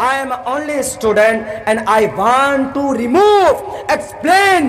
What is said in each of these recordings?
I am only a student and I want to explain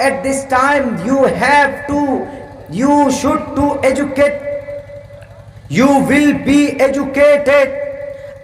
at this time you should to educate, you will be educated।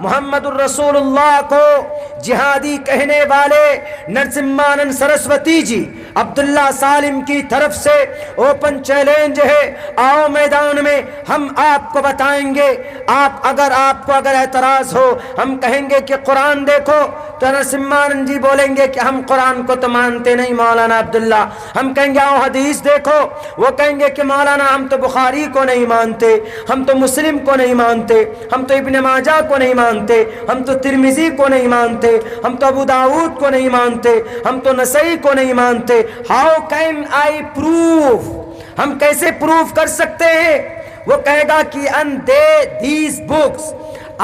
محمد الرسول اللہ کو جہادی کہنے والے نرسمہانند سرسوتی جی عبداللہ سالم کی طرف سے اوپن چیلنج ہے، آؤ میدان میں ہم آپ کو بتائیں گے، آپ کو اگر اعتراض ہو، ہم کہیں گے کہ قرآن دیکھو تو نرسمہانند جی بولیں گے کہ ہم قرآن کو تو مانتے نہیں مولانا عبداللہ، ہم کہیں گے آؤ حدیث دیکھو، وہ کہیں گے کہ مولانا ہم تو بخاری کو نہیں مانتے، ہم تو مسلم کو نہیں مانتے، ہم تو ابن ماجہ کو نہیں مانتے، ہم تو ترمذی کو نہیں مانتے، ہم تو ابو داؤد کو نہیں مانتے، ہم تو نسائی کو نہیں مانتے۔ ہاؤ کین آئی پروف، ہم کیسے پروف کر سکتے ہیں؟ وہ کہے گا کہ these books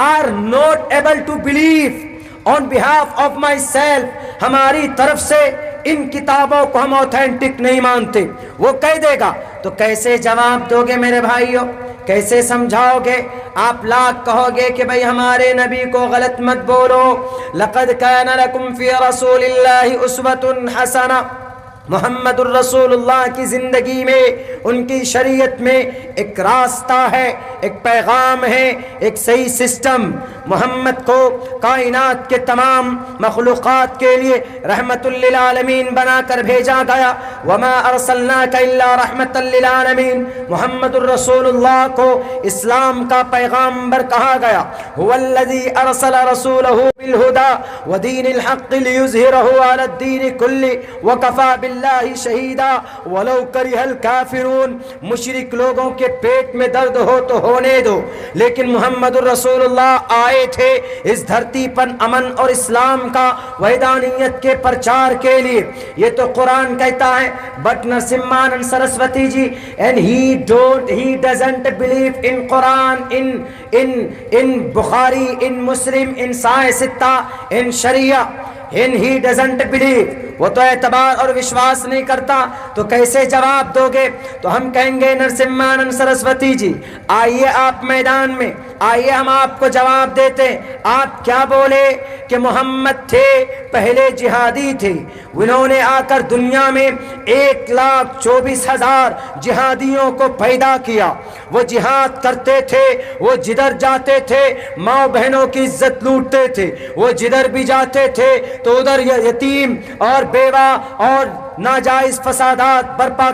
are not able to believe on behalf of myself، ہماری طرف سے ان کتابوں کو ہم اوتھینٹک نہیں مانتے، وہ کہہ دے گا۔ تو کیسے جواب دو گے میرے بھائیوں؟ کیسے سمجھاؤ گے؟ آپ لاکھ کہو گے کہ بھئی ہمارے نبی کو غلط مت بولو، لقد کان لکم فی رسول اللہ اسوۃ حسنہ، محمد الرسول اللہ کی زندگی میں، ان کی شریعت میں ایک راستہ ہے، ایک پیغام ہے، ایک صحیح سسٹم۔ محمد کو کائنات کے تمام مخلوقات کے لیے رحمت للعالمین بنا کر بھیجا گیا، وما ارسلناک الا رحمت للعالمین، محمد الرسول اللہ کو اسلام کا پیغامبر کہا گیا۔ هو الذی ارسل رسولہ بالہدی ودین الحق لیظہرہ علی الدین کلہ وکفی باللہ شہیدا ولو کرہ الکافرون۔ مشرک لوگوں کے پیٹ میں درد ہو تو ہونے دو، لیکن محمد الرسول اللہ آئے تھے اس دھرتی پر امن اور اسلام کا وحدانیت کے پرچار کے لیے۔ یہ تو قرآن کہتا ہے، but Narsinghanand Saraswati ji and he doesn't believe in Quran, in Bukhari, in Muslim, in Sahih Sitta, in Sharia, and he doesn't believe، وہ تو اعتبار اور وشواس نہیں کرتا، تو کیسے جواب دو گے؟ تو ہم کہیں گے نرسمہانند سرسوتی جی آئیے آپ میدان میں، آئیے ہم آپ کو جواب دیتے ہیں۔ آپ کیا بولے کہ محمد تھے پہلے جہادی تھے، انہوں نے آ کر دنیا میں 1,24,000 جہادیوں کو پیدا کیا، وہ جہاد کرتے تھے، وہ جدھر جاتے تھے ماں بہنوں کی عزت لوٹتے تھے، وہ جدھر بھی جاتے تھے تو ادھر یتیم اور بیوہ اور ناجائز فسادات برپا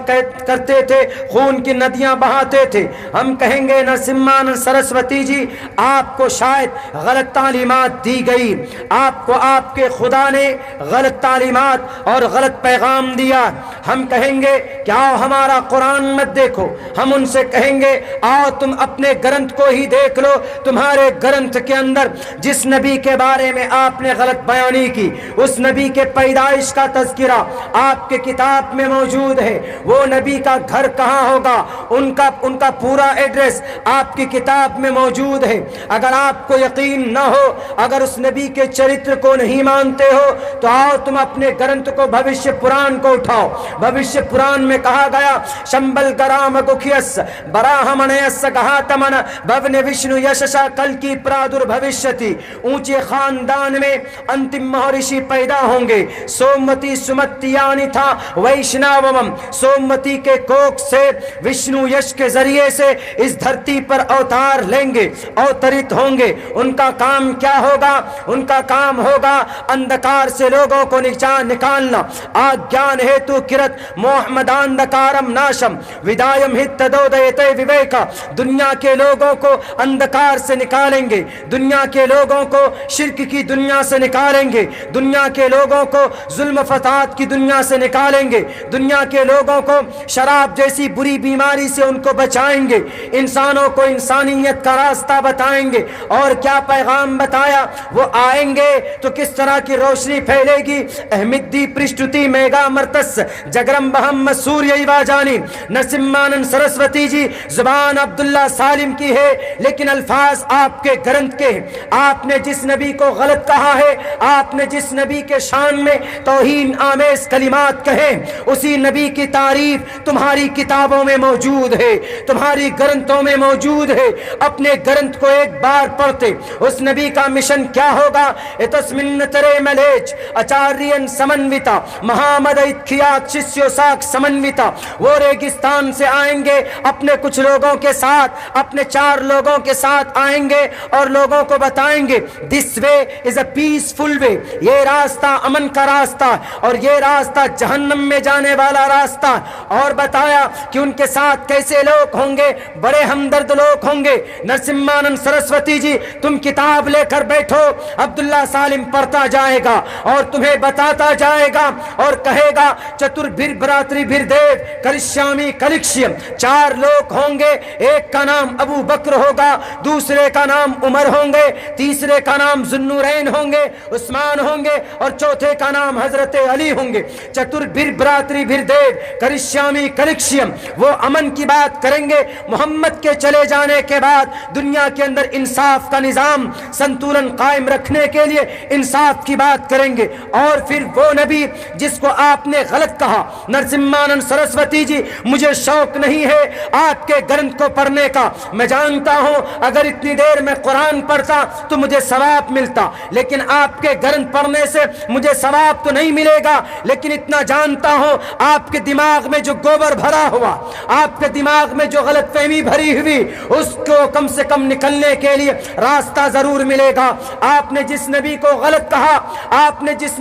کرتے تھے، خون کی ندیاں بہاتے تھے۔ ہم کہیں گے نرسمہانند سرسوتی جی آپ کو شاید غلط تعلیمات دی گئی، آپ کو آپ کے خدا نے غلط تعلیمات اور غلط پیغام دیا۔ ہم کہیں گے کہ آؤ ہمارا قرآن مت دیکھو، ہم ان سے کہیں گے آؤ تم اپنے گرنتھ کو ہی دیکھ لو، تمہارے گرنتھ کے اندر جس نبی کے بارے میں آپ نے غلط بیانی کی، اس نبی کے پیدائش کا تذکرہ آپ کے کتاب میں موجود ہے، وہ نبی کا گھر کہاں ہوگا، ان کا پورا ایڈریس آپ کی کتاب میں موجود ہے۔ اگر آپ کو یقین نہ ہو، اگر اس نبی کے چرتر کو نہیں مانتے ہو، تو آؤ تم اپنے گرنتھ کو بھوشیہ پران کو اٹھاؤ۔ بھوشیہ پران میں کہا گیا شمبل گرام گکھیس براہمنیس گہاتمن بھون وشنو یششا کل کی پرادر بھوشیتی، اونچے خاندان میں انتم مہرشی پیدا ہوں گے۔ سومتی سمتیانی تھا ویشناوم، سومتی کے کوکھ سے وشنو یش کے ذریعے سے اس دھرتی پر اوتار لیں گے، اوترت ہوں گے۔ ان کا کام کیا ہوگا؟ ان کا کام ہوگا اندھکار سے لوگوں کو نکالنا۔ آگیان ہیتو کرت محمداندکارم ناشم ودایم ہتدودیتے وویکا، دنیا کے لوگوں کو اندھکار سے نکالیں گے، دنیا کے لوگوں کو شرک کی دنیا سے نکالیں گے، دنیا کے لوگوں کو ظلم فساد کی دنیا سے نکالیں گے، دنیا کے لوگوں کو شراب جیسی بری بیماری سے ان کو بچائیں گے، انسانوں کو انسانیت کا راستہ بتائیں گے۔ اور کیا پیغام بتایا؟ وہ آئیں گے تو کس طرح کی روشنی پھیلے گی؟ احمدی پرشٹتی میگا مرتس جگرم بہم سوریہ واجانی۔ نرسمہانند سرسوتی جی زبان عبداللہ سالم کی ہے، لیکن الفاظ آپ کے گرنتھ کے ہیں۔ آپ نے جس نبی کو غلط کہا ہے، آپ نے جس نبی کے شان میں توہین آمیز کلمات بات کہیں اسی نبی کی تعریف تمہاری کتابوں میں موجود ہے، تمہاری گرنتھوں میں موجود ہے۔ اپنے گرنتھ کو ایک بار پڑھتے اس نبی کا مشن کیا ہوگا؟ اتسمن ترے ملیچ اچارین سمنوتا مہامد اتخیات شسیو ساک سمنوتا۔ وہ ریگستان سے آئیں گے اپنے کچھ لوگوں کے ساتھ، اپنے 4 لوگوں کے ساتھ آئیں گے اور لوگوں کو بتائیں گے دس وے از اے پیسفل وے، یہ راستہ امن کا راستہ اور یہ راستہ جہنم میں جانے والا راستہ۔ اور بتایا کہ ان کے ساتھ کیسے لوگ ہوں گے، بڑے ہمدرد لوگ ہوں گے۔ نرسمہانند سرسوتی جی تم کتاب لے کر بیٹھو، عبداللہ سالم پڑھتا جائے گا اور تمہیں بتاتا جائے گا اور کہے گا چتر بھر براتری بھر دیو کرشیامی کلکشیم۔ 4 لوگ ہوں گے، ایک کا نام ابو بکر ہوگا، دوسرے کا نام عمر ہوں گے، تیسرے کا نام ذوالنورین ہوں گے، عثمان ہوں گے اور چوتھے کا نام حضرت علی ہوں گے۔ چتر بھر براتری بھر دیو کرشیامی کلکشیم، وہ امن کی بات کریں گے۔ محمد کے چلے جانے کے بعد دنیا کے اندر انصاف کا نظام سنتولن قائم رکھنے کے لیے انصاف کی بات کریں گے۔ اور پھر وہ نبی جس کو آپ نے غلط کہا، نرسمہانند سرسوتی جی مجھے شوق نہیں ہے آپ کے گرنتھ کو پڑھنے کا، میں جانتا ہوں اگر اتنی دیر میں قرآن پڑھتا تو مجھے ثواب ملتا، لیکن آپ کے گرنتھ پڑھنے سے مجھے ثواب تو نہیں ملے گا، لیکن اتنا جانتا ہوں آپ کے دماغ میں جو گوبر بھرا ہوا، آپ کے دماغ میں جو غلط فہمی بھری ہوئی، اس کو کم سے کم نکلنے کے لیے راستہ ضرور ملے گا۔ آپ نے جس نبی کو غلط کہا، آپ نے جس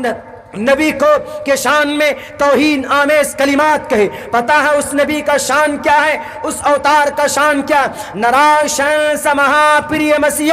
نبی کو کے شان میں توہین آمیز کلمات کہے، پتا ہے اس نبی کا شان کیا ہے، اس اوتار کا شان کیا ہے؟ نراشن سمہا پریہ مسیح،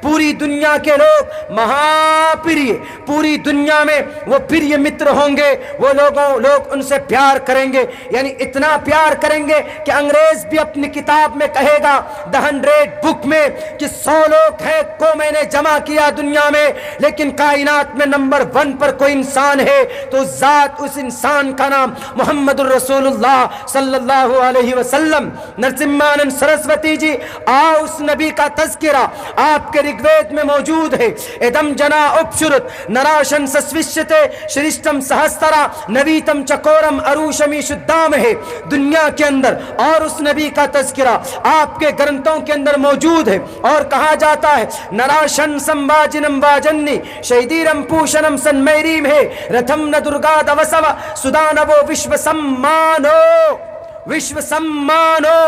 پوری دنیا کے لوگ مہا پریہ، پوری دنیا میں وہ پریہ متر ہوں گے، وہ لوگ ان سے پیار کریں گے، یعنی اتنا پیار کریں گے کہ انگریز بھی اپنی کتاب میں کہے گا The 100 بک میں کہ 100 لوگ ہیں کو میں نے جمع کیا دنیا میں، لیکن کائنات میں نمبر 1 پر کوئی انسان ہے تو ذات اس انسان کا نام محمد الرسول اللہ صلی اللہ علیہ وسلم۔ نرسمہانند سرسوتی جی آؤ اس نبی کا تذکرہ آپ کے رگوید میں موجود ہے۔ ادم جنا اپشرت نراشن سسوشتے شرشتم سہسترا نویتم چکورم اروشمی شدام ہے دنیا کے اندر، اور اس نبی کا تذکرہ آپ کے گرنتھوں کے اندر موجود ہے۔ اور کہا جاتا ہے نراشن سمواجنم واجنی شہیدیرم پوشنم سن میریم ہے رتھم ن درگا دوسو سدانو وشو سمانو، وشو سمانو،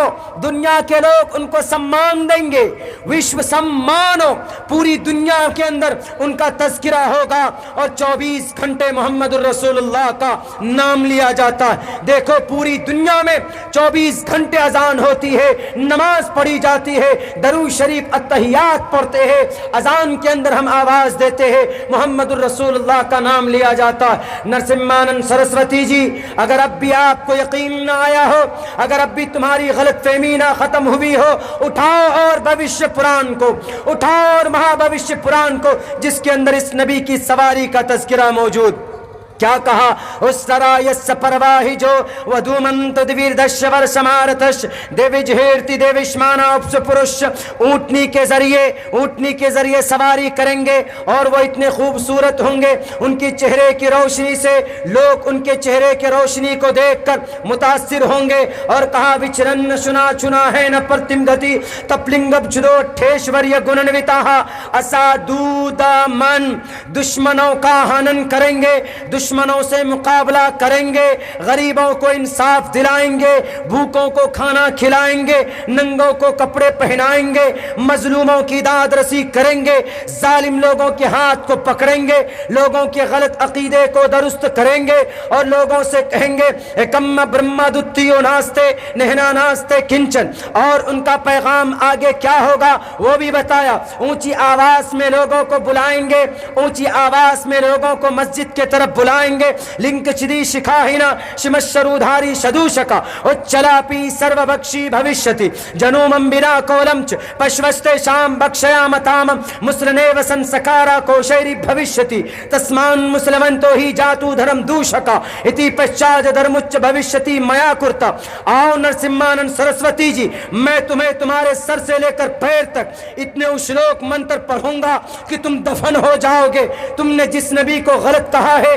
دنیا کے لوگ ان کو سمان دیں گے، وشو سمانو، پوری دنیا کے اندر ان کا تذکرہ ہوگا اور 24 گھنٹے محمد الرسول اللہ کا نام لیا جاتا ہے۔ دیکھو پوری دنیا میں 24 گھنٹے اذان ہوتی ہے، نماز پڑھی جاتی ہے، درود شریف اتحیات پڑھتے ہیں، اذان کے اندر ہم آواز دیتے ہیں، محمد الرسول اللہ کا نام لیا جاتا ہے۔ نرسمہانند سرسوتی جی اگر اب بھی آپ کو یقین نہ آیا ہو، اگر اب بھی تمہاری غلط فہمی نہ ختم ہوئی ہو، اٹھاؤ اور بھوشیہ پران کو، اٹھاؤ اور مہا بھوشیہ پران کو جس کے اندر اس نبی کی سواری کا تذکرہ موجود۔ کیا کہا اس طرح یس پرواہی جو ودومنت دویر دش ورش مارتش دیوج ہیرتی دیوشمانا اپس پرش، اونٹنی کے ذریعے سواری کریں گے اور وہ اتنے خوبصورت ہوں گے، ان کی چہرے کی روشنی سے لوگ ان کے چہرے کی روشنی کو دیکھ کر متاثر ہوں گے۔ اور کہا وچرن شنا چنا ہے ن پرتم گتی تپلنگب چھدو ٹھیشوریہ گننوتاہا اسادودا من، دشمنوں کا ہنن کریں گے، دشمنوں سے مقابلہ کریں گے، غریبوں کو انصاف دلائیں گے، بھوکوں کو کھانا کھلائیں گے، ننگوں کو کپڑے پہنائیں گے، مظلوموں کی داد رسی کریں گے، ظالم لوگوں کے ہاتھ کو پکڑیں گے، لوگوں کے غلط عقیدے کو درست کریں گے اور لوگوں سے کہیں گے کم برہما دتیو ناستے نہنا ناستے کنچن۔ اور ان کا پیغام آگے کیا ہوگا وہ بھی بتایا، اونچی آواز میں لوگوں کو بلائیں گے، اونچی آواز میں لوگوں کو مسجد کے طرف بلائیں گے، لنک چدی شکاہینا شمشرودھاری شدوشکا اچلاپی سرو بکشی بھوشیتی جنومم بنا کولمچ پشوستے شام بکشیا متام مسلنیو سنسکارا کوشیری بھوشیتی تسمان مسلمنتو ہی جاتو دھرم دوشکا اتی پشچاج دھرمچ بھوشیتی میا کرتا۔ آؤ نرسمہانند سرسوتی جی میں تمہیں تمہارے سر سے لے کر پیر تک اتنے اشلوک منتر پڑھوں گا کہ تم دفن ہو جاؤ گے۔ تم نے جس نبی کو غلط کہا ہے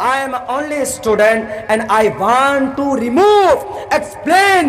I am only a student and I want to explain